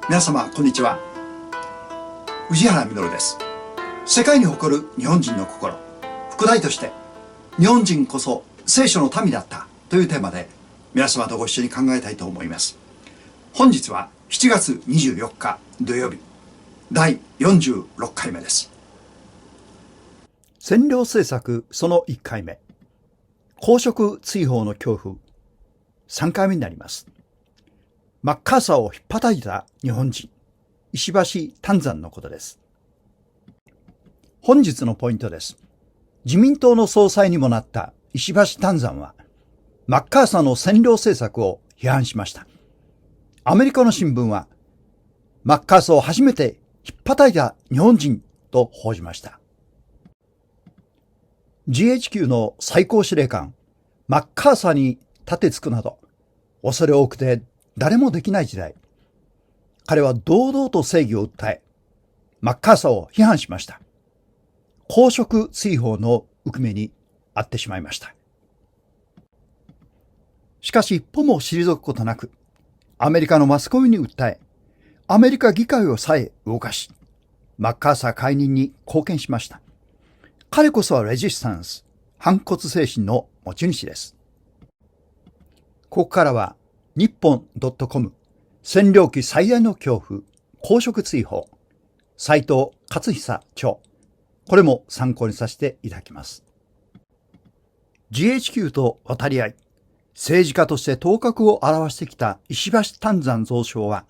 皆様こんにちは。宇治原実です。世界に誇る日本人の心、副題として日本人こそ聖書の民だったというテーマで皆様とご一緒に考えたいと思います。本日は7月24日土曜日、第46回目です。占領政策その1回目、公職追放の恐怖3回目になります。マッカーサーを引っ叩いた日本人、石橋湛山のことです。本日のポイントです。自民党の総裁にもなった石橋湛山は、マッカーサーの占領政策を批判しました。アメリカの新聞は、マッカーサーを初めて引っ叩いた日本人と報じました。GHQ の最高司令官、マッカーサーに立てつくなど、恐れ多くて誰もできない時代、彼は堂々と正義を訴え、マッカーサーを批判しました。公職追放の受け目に遭ってしまいました。しかし一歩も退くことなく、アメリカのマスコミに訴え、アメリカ議会をさえ動かし、マッカーサー解任に貢献しました。彼こそはレジスタンス、反骨精神の持ち主です。ここからは、日本 .com 占領期最大の恐怖、公職追放、斉藤勝久著。これも参考にさせていただきます。GHQ と渡り合い、政治家として頭角を現してきた石橋湛山蔵相は、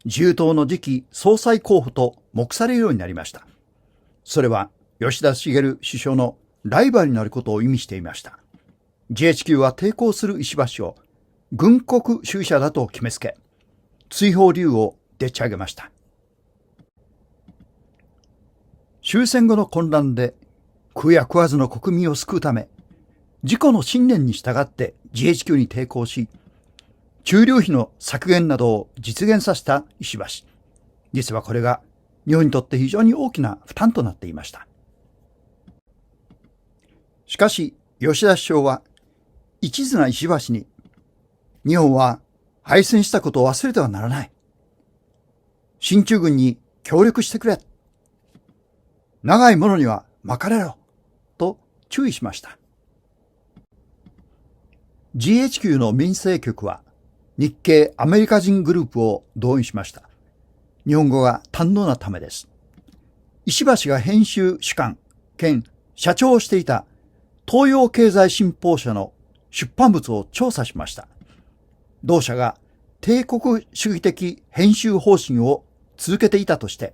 自由党の次期総裁候補と目されるようになりました。それは吉田茂首相のライバルになることを意味していました。GHQ は抵抗する石橋を軍国主義者だと決めつけ、追放理由をでっち上げました。終戦後の混乱で食うや食わずの国民を救うため、自己の信念に従って GHQ に抵抗し、駐留費の削減などを実現させた石橋。実はこれが日本にとって非常に大きな負担となっていました。しかし吉田首相は一途な石橋に、日本は敗戦したことを忘れてはならない。進駐軍に協力してくれ。長いものには巻かれろ。と注意しました。GHQ の民生局は日系アメリカ人グループを動員しました。日本語が堪能なためです。石橋が編集主幹兼社長をしていた東洋経済新報社の出版物を調査しました。同社が帝国主義的編集方針を続けていたとして、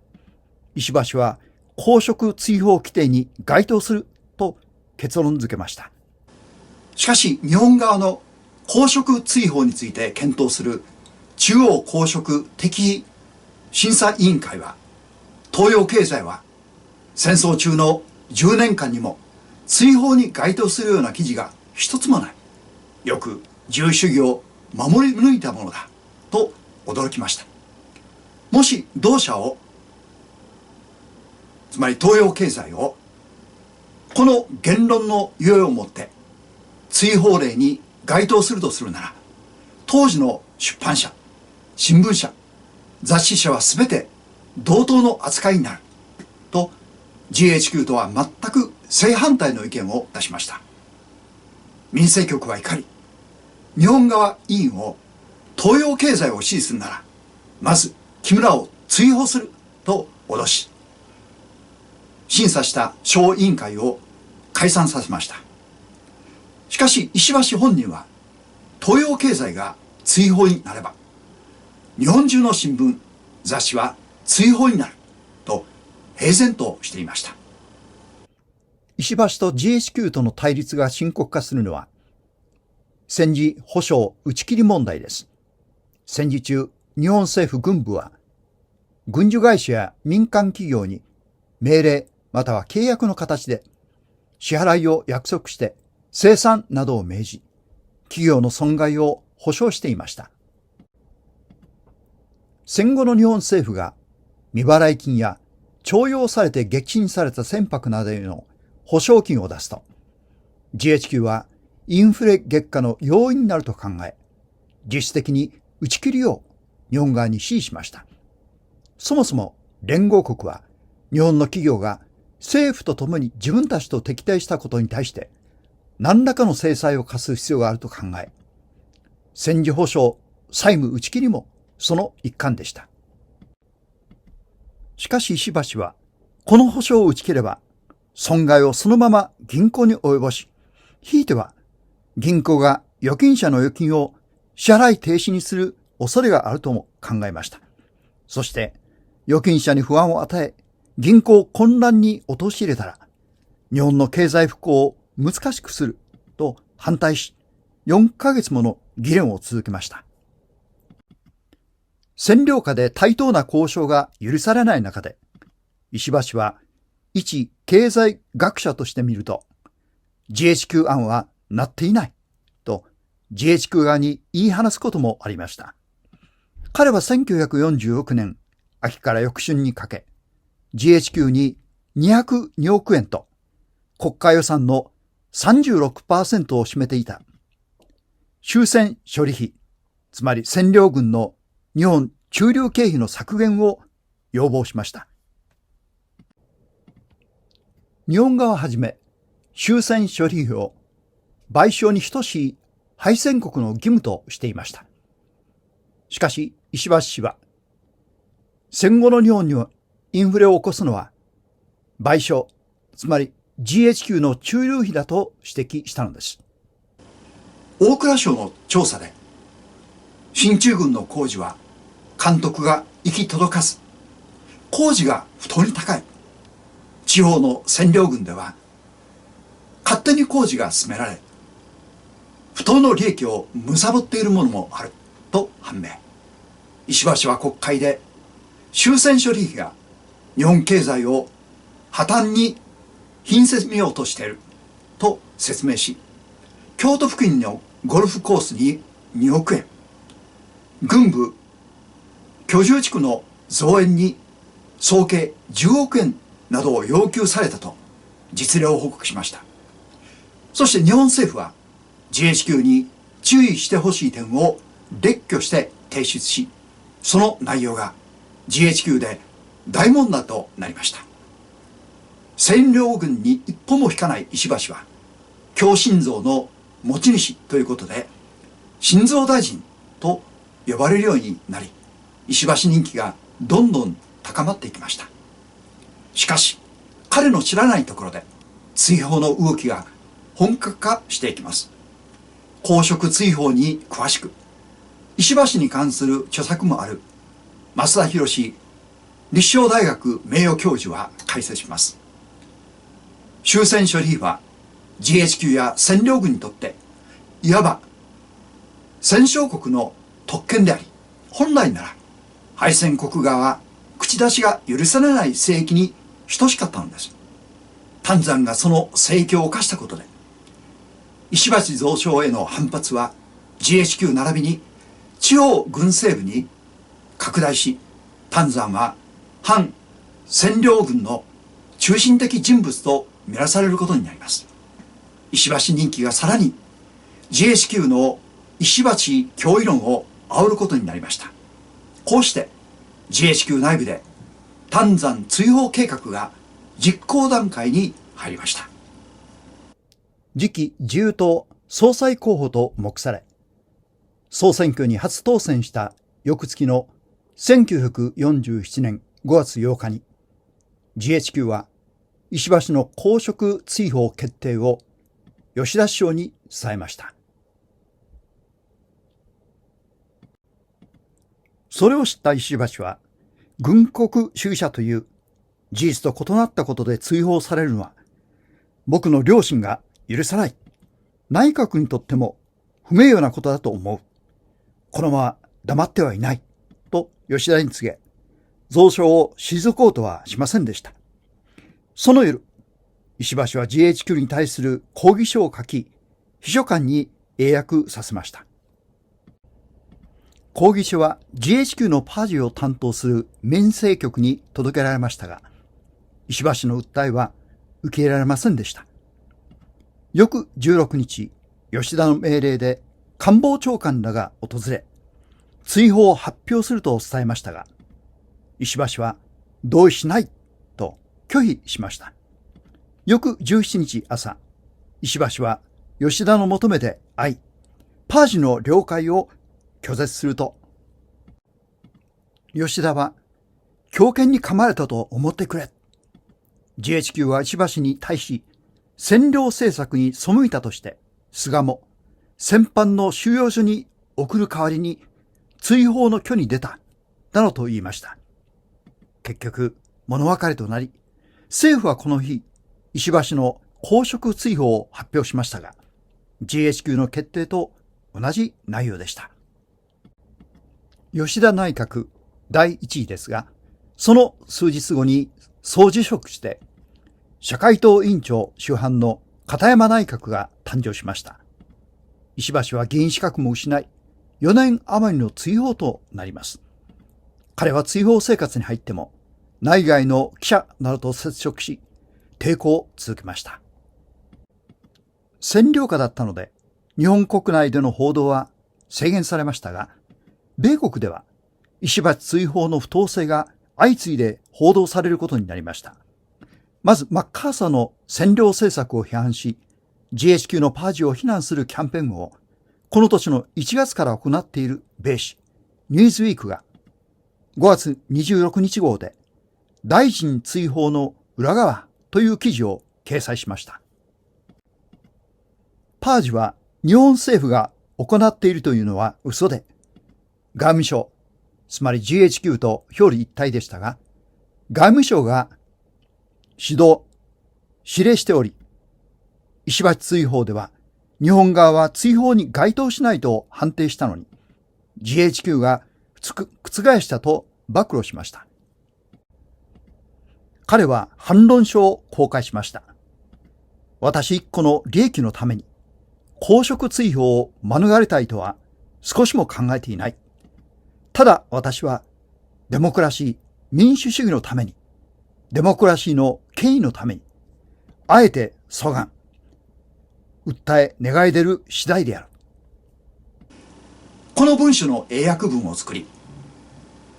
石橋は公職追放規定に該当すると結論付けました。しかし日本側の公職追放について検討する中央公職適宜審査委員会は、東洋経済は戦争中の10年間にも追放に該当するような記事が一つもない。よく自由主義を守り抜いたものだと驚きました。もし同社を、つまり東洋経済を、この言論のゆえをもって追放令に該当するとするなら、当時の出版社、新聞社、雑誌社は全て同等の扱いになると GHQ とは全く正反対の意見を出しました。民生局は怒り、日本側委員を東洋経済を支持するなら、まず木村を追放すると脅し、審査した小委員会を解散させました。しかし石橋本人は、東洋経済が追放になれば、日本中の新聞、雑誌は追放になると平然としていました。石橋と GHQ との対立が深刻化するのは、戦時保障打ち切り問題です。戦時中、日本政府軍部は、軍需会社や民間企業に命令または契約の形で支払いを約束して生産などを命じ、企業の損害を保証していました。戦後の日本政府が未払い金や徴用されて撃沈された船舶などへの保証金を出すと、GHQ はインフレ激化の要因になると考え、実質的に打ち切りを日本側に指示しました。そもそも連合国は日本の企業が政府と共に自分たちと敵対したことに対して何らかの制裁を科す必要があると考え、戦時保障、債務打ち切りもその一環でした。しかし石橋は、この保証を打ち切れば、損害をそのまま銀行に及ぼし、ひいては銀行が預金者の預金を支払い停止にする恐れがあるとも考えました。そして、預金者に不安を与え、銀行を混乱に陥れたら、日本の経済復興を難しくすると反対し、4ヶ月もの議論を続けました。占領下で対等な交渉が許されない中で、石橋は一経済学者として見ると、GHQ 案はなっていないと GHQ 側に言い放すこともありました。彼は1946年秋から翌春にかけ、GHQ に202億円と国家予算の 36% を占めていた終戦処理費、つまり占領軍の日本駐留経費の削減を要望しました。日本側をはじめ終戦処理費を賠償に等しい敗戦国の義務としていました。しかし石橋氏は、戦後の日本にインフレを起こすのは賠償、つまり GHQ の駐留費だと指摘したのです。大蔵省の調査で、進駐軍の工事は監督が行き届かず、工事が不当に高い。地方の占領軍では勝手に工事が進められ、不当の利益を貪っているものもあると判明。石橋は国会で終戦処理費が日本経済を破綻に貧せみようとしていると説明し、京都付近のゴルフコースに2億円、軍部居住地区の増援に総計10億円などを要求されたと実例を報告しました。そして日本政府は GHQ に注意してほしい点を列挙して提出し、その内容が GHQ で大問題となりました。占領軍に一歩も引かない石橋は、強心臓の持ち主ということで、心臓大臣と呼ばれるようになり、石橋人気がどんどん高まっていきました。しかし、彼の知らないところで、追放の動きが本格化していきます。公職追放に詳しく、石橋に関する著作もある増田博立正大学名誉教授は解説します。終戦処理費は GHQ や占領軍にとっていわば戦勝国の特権であり、本来なら敗戦国側は口出しが許されない聖域に等しかったのです。丹山がその聖域を犯したことで、石橋蔵将への反発は GHQ 並びに地方軍政部に拡大し、丹山は反占領軍の中心的人物と見なされることになります。石橋人気がさらに GHQ の石橋脅威論を煽ることになりました。こうして GHQ 内部で丹山追放計画が実行段階に入りました。次期自由党総裁候補と目され、総選挙に初当選した翌月の1947年5月8日に GHQ は石橋の公職追放決定を吉田首相に伝えました。それを知った石橋は、軍国主義者という事実と異なったことで追放されるのは僕の良心が許さない。内閣にとっても不名誉なことだと思う。このまま黙ってはいない。と吉田に告げ、蔵書を退こうとはしませんでした。その夜、石橋は GHQ に対する抗議書を書き、秘書官に英訳させました。抗議書は GHQ のパージを担当する民政局に届けられましたが、石橋の訴えは受け入れられませんでした。翌16日、吉田の命令で官房長官らが訪れ、追放を発表すると伝えましたが、石橋は同意しないと拒否しました。翌17日朝、石橋は吉田の求めで会い、パージの了解を拒絶すると、吉田は強権に噛まれたと思ってくれ。GHQ は石橋に対し占領政策に背いたとして、菅も戦犯の収容所に送る代わりに追放の挙に出た、などと言いました。結局、物別れとなり、政府はこの日、石橋の公職追放を発表しましたが、GHQ の決定と同じ内容でした。吉田内閣第1位ですが、その数日後に総辞職して、社会党委員長主犯の片山内閣が誕生しました。石橋は議員資格も失い、4年余りの追放となります。彼は追放生活に入っても、内外の記者などと接触し、抵抗を続けました。占領下だったので、日本国内での報道は制限されましたが、米国では石橋追放の不当性が相次いで報道されることになりました。まずマッカーサーの占領政策を批判し、GHQ のパージを非難するキャンペーンをこの年の1月から行っている米紙ニューズウィークが5月26日号で大臣追放の裏側という記事を掲載しました。パージは日本政府が行っているというのは嘘で、外務省、つまり GHQ と表裏一体でしたが、外務省が指導、指令しており、石橋追放では日本側は追放に該当しないと判定したのに、GHQ が覆したと暴露しました。彼は反論書を公開しました。私一個の利益のために公職追放を免れたいとは少しも考えていない。ただ私はデモクラシー、民主主義のために、デモクラシーの権威のために、あえて訴願、訴え願い出る次第である。この文書の英訳文を作り、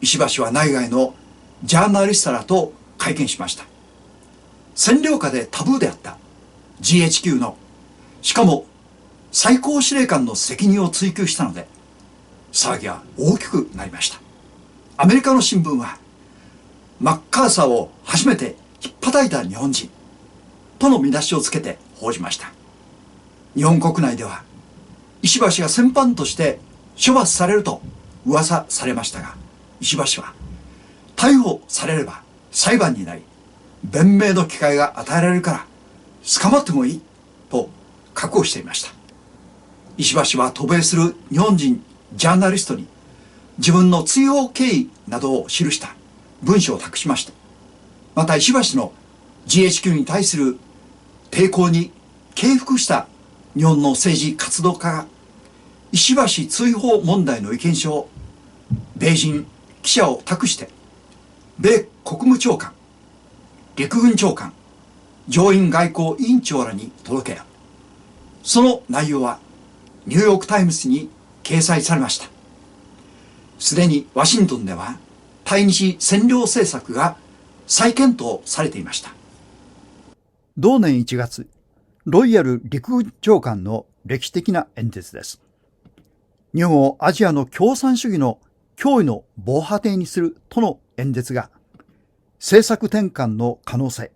石橋は内外のジャーナリストらと会見しました。占領下でタブーであった GHQ の、しかも最高司令官の責任を追及したので、騒ぎは大きくなりました。アメリカの新聞は、マッカーサーを初めて引っ叩いた日本人との見出しをつけて報じました。日本国内では、石橋が戦犯として処罰されると噂されましたが、石橋は逮捕されれば裁判になり、弁明の機会が与えられるから捕まってもいいと覚悟していました。石橋は渡米する日本人ジャーナリストに自分の追放経緯などを記した文書を託しました。また石橋の GHQ に対する抵抗に敬服した日本の政治活動家が石橋追放問題の意見書を米人記者を託して米国務長官、陸軍長官、上院外交委員長らに届け、その内容はニューヨークタイムズに掲載されました。すでにワシントンでは対日占領政策が再検討されていました。同年1月、ロイヤル陸軍長官の歴史的な演説です。日本をアジアの共産主義の脅威の防波堤にするとの演説が、政策転換の可能性、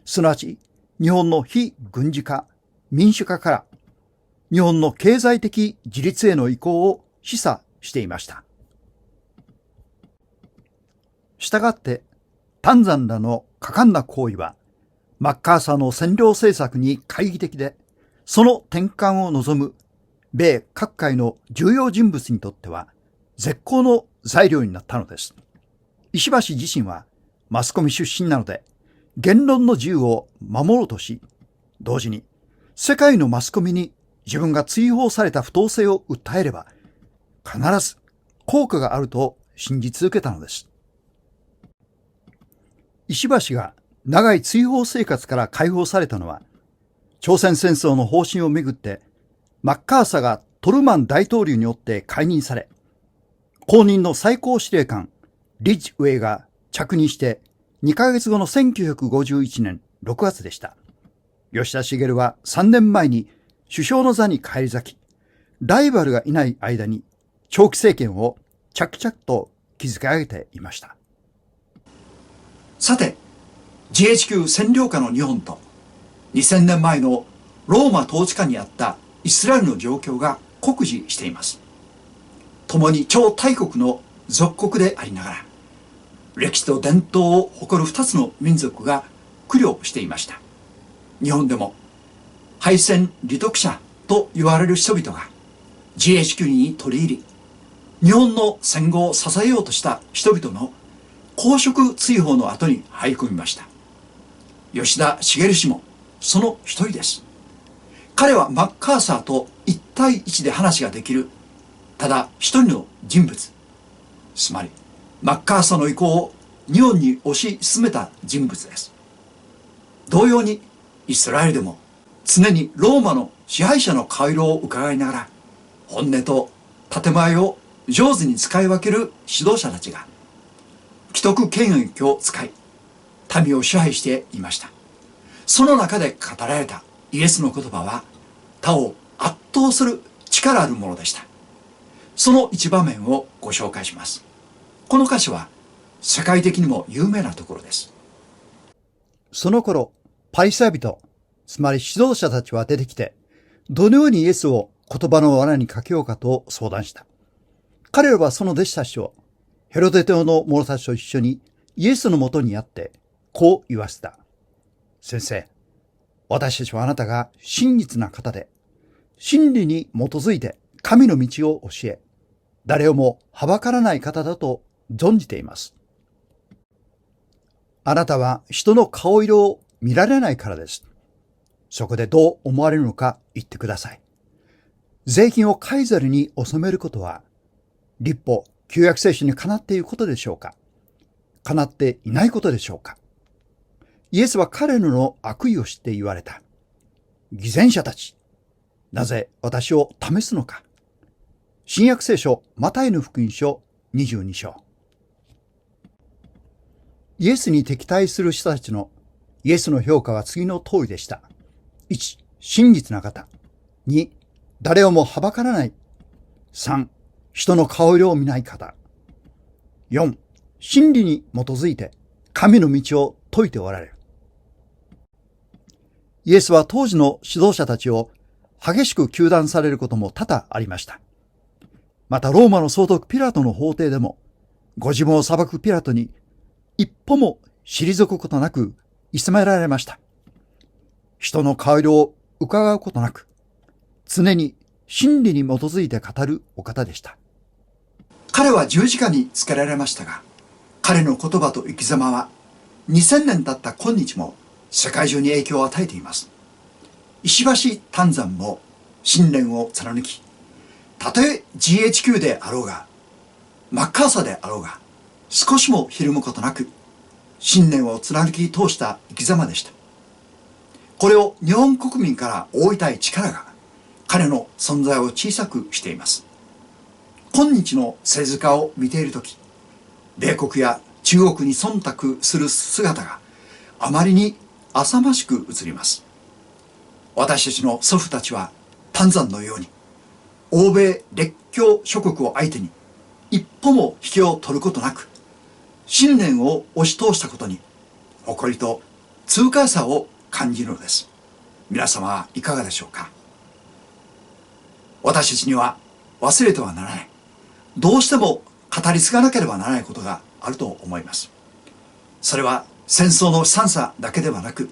すなわち日本の非軍事化、民主化から日本の経済的自立への移行を示唆していました。したがって、丹山らの果敢な行為は、マッカーサーの占領政策に懐疑的で、その転換を望む米各界の重要人物にとっては絶好の材料になったのです。石橋自身はマスコミ出身なので、言論の自由を守ろうとし、同時に世界のマスコミに自分が追放された不当性を訴えれば、必ず効果があると信じ続けたのです。石橋が長い追放生活から解放されたのは、朝鮮戦争の方針をめぐって、マッカーサーがトルマン大統領によって解任され、後任の最高司令官リッジウェイが着任して2ヶ月後の1951年6月でした。吉田茂は3年前に首相の座に返り咲き、ライバルがいない間に長期政権を着々と築き上げていました。さて、GHQ 占領下の日本と2000年前のローマ統治下にあったイスラエルの状況が酷似しています。共に超大国の属国でありながら、歴史と伝統を誇る2つの民族が苦慮していました。日本でも敗戦利得者と言われる人々が GHQ に取り入り、日本の戦後を支えようとした人々の公職追放の後に入り込みました。吉田茂氏もその一人です。彼はマッカーサーと一対一で話ができるただ一人の人物、つまりマッカーサーの意向を日本に推し進めた人物です。同様にイスラエルでも常にローマの支配者の顔色を伺いながら、本音と建前を上手に使い分ける指導者たちが既得権益を使い民を支配していました。その中で語られたイエスの言葉は他を圧倒する力あるものでした。その一場面をご紹介します。この歌詞は世界的にも有名なところです。その頃、パリサイ人、つまり指導者たちは出てきて、どのようにイエスを言葉の罠にかけようかと相談した。彼らはその弟子たちをヘロデ島の者たちと一緒にイエスのもとにあって、こう言わせた。先生、私たちはあなたが真実な方で、真理に基づいて神の道を教え、誰をもはばからない方だと存じています。あなたは人の顔色を見られないからです。そこでどう思われるのか言ってください。税金をカイザルに納めることは、律法、旧約聖書にかなっていることでしょうか？かなっていないことでしょうか？イエスは彼らの悪意を知って言われた。偽善者たち、なぜ私を試すのか。新約聖書マタイの福音書22章。イエスに敵対する人たちのイエスの評価は次の通りでした。1、真実な方。2、誰をもはばからない。3、人の顔色を見ない方。4、真理に基づいて神の道を説いておられる。イエスは当時の指導者たちを激しく糾弾されることも多々ありました。またローマの総督ピラトの法廷でも、ご自分を裁くピラトに一歩も退くことなくいつめられました。人の顔色を伺うことなく、常に真理に基づいて語るお方でした。彼は十字架につけられましたが、彼の言葉と生き様は2000年経った今日も世界中に影響を与えています。石橋丹山も信念を貫き、たとえ GHQ であろうが、マッカーサーであろうが、少しもひるむことなく、信念を貫き通した生き様でした。これを日本国民から覆いたい力が、彼の存在を小さくしています。今日の政治家を見ているとき、米国や中国に忖度する姿があまりに浅ましく映ります。私たちの祖父たちは丹山のように、欧米列強諸国を相手に一歩も引けを取ることなく、信念を押し通したことに誇りと痛快さを感じるのです。皆様はいかがでしょうか？私たちには忘れてはならない、どうしても語り継がなければならないことがあると思います。それは戦争の悲惨さだけではなく、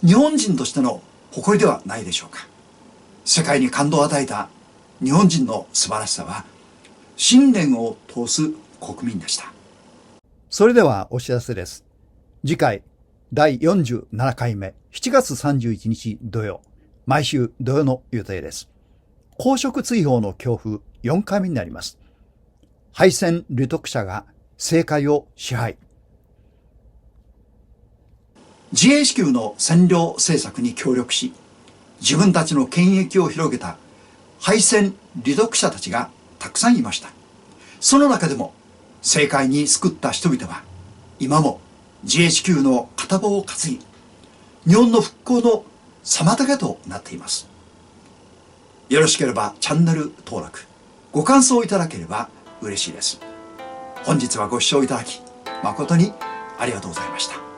日本人としての誇りではないでしょうか。世界に感動を与えた日本人の素晴らしさは、信念を通す国民でした。それではお知らせです。次回第47回目7月31日土曜、毎週土曜の予定です。公職追放の恐怖4回目になります。敗戦利得者が政界を支配。GHQ の占領政策に協力し、自分たちの権益を広げた敗戦利得者たちがたくさんいました。その中でも政界に救った人々は今も GHQ の片棒を担ぎ、日本の復興の妨げとなっています。よろしければチャンネル登録、ご感想いただければ嬉しいです。本日はご視聴いただき誠にありがとうございました。